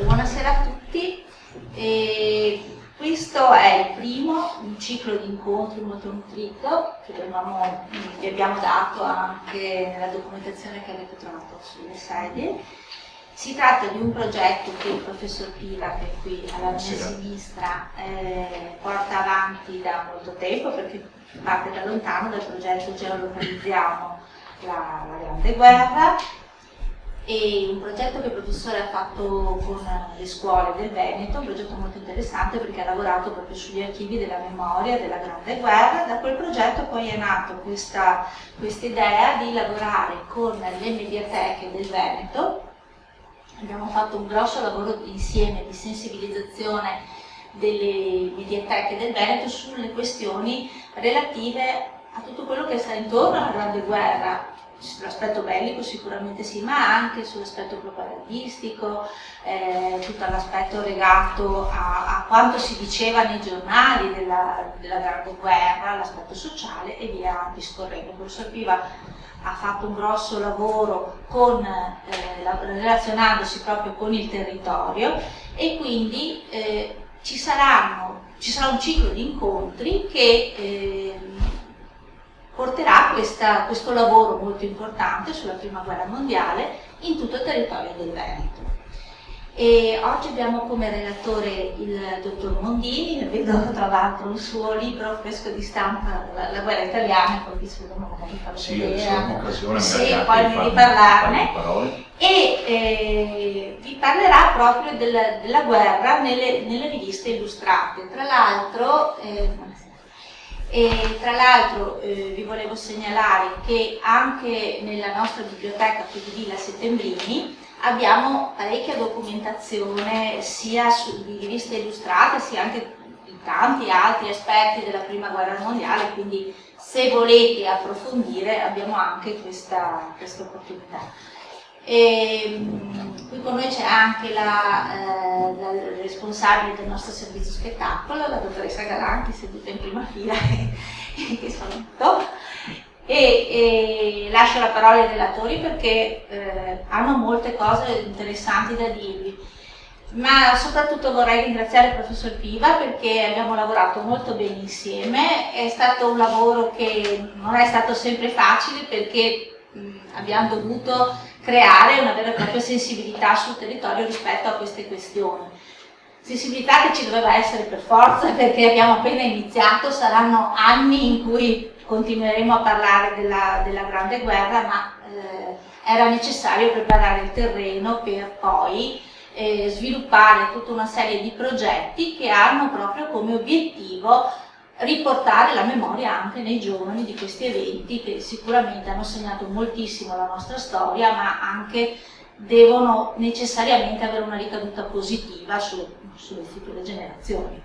Buonasera a tutti. Questo è il primo di un ciclo di incontri molto nutrito che vi abbiamo dato anche nella documentazione che avete trovato sulle sedie. Si tratta di un progetto che il professor Piva, che è qui alla mia sinistra, porta avanti da molto tempo, perché parte da lontano dal progetto Geolocalizziamo la Grande Guerra. È un progetto che il professore ha fatto con le scuole del Veneto, un progetto molto interessante perché ha lavorato proprio sugli archivi della memoria della Grande Guerra. Da quel progetto poi è nata questa idea di lavorare con le mediateche del Veneto. Abbiamo fatto un grosso lavoro insieme di sensibilizzazione delle mediateche del Veneto sulle questioni relative a tutto quello che sta intorno alla Grande Guerra. Sull'aspetto bellico sicuramente sì, ma anche sull'aspetto propagandistico, tutto l'aspetto legato a quanto si diceva nei giornali della Grande Guerra, l'aspetto sociale e via discorrendo. Il professor Piva ha fatto un grosso lavoro relazionandosi proprio con il territorio e quindi ci sarà un ciclo di incontri che porterà questo lavoro molto importante sulla Prima Guerra Mondiale in tutto il territorio del Veneto. E oggi abbiamo come relatore il dottor Mondini, vedo tra l'altro il suo libro fresco di stampa, La guerra italiana, poi il suo nome, mi farlo vedere. Sì, poi di parlarne. E vi parlerà proprio della guerra nelle riviste illustrate. Tra l'altro, vi volevo segnalare che anche nella nostra biblioteca qui di Villa Settembrini abbiamo parecchia documentazione sia di riviste illustrate sia anche di tanti altri aspetti della Prima Guerra Mondiale, quindi se volete approfondire abbiamo anche questa opportunità. Qui con noi c'è anche la responsabile del nostro servizio spettacolo, la dottoressa Galanti, seduta in prima fila, che saluto, e lascio la parola ai relatori perché hanno molte cose interessanti da dirvi. Ma soprattutto vorrei ringraziare il professor Piva perché abbiamo lavorato molto bene insieme. È stato un lavoro che non è stato sempre facile perché abbiamo dovuto creare una vera e propria sensibilità sul territorio rispetto a queste questioni. Sensibilità che ci doveva essere per forza perché abbiamo appena iniziato, saranno anni in cui continueremo a parlare della Grande Guerra, ma era necessario preparare il terreno per poi sviluppare tutta una serie di progetti che hanno proprio come obiettivo riportare la memoria anche nei giovani di questi eventi che sicuramente hanno segnato moltissimo la nostra storia, ma anche devono necessariamente avere una ricaduta positiva sulle future generazioni.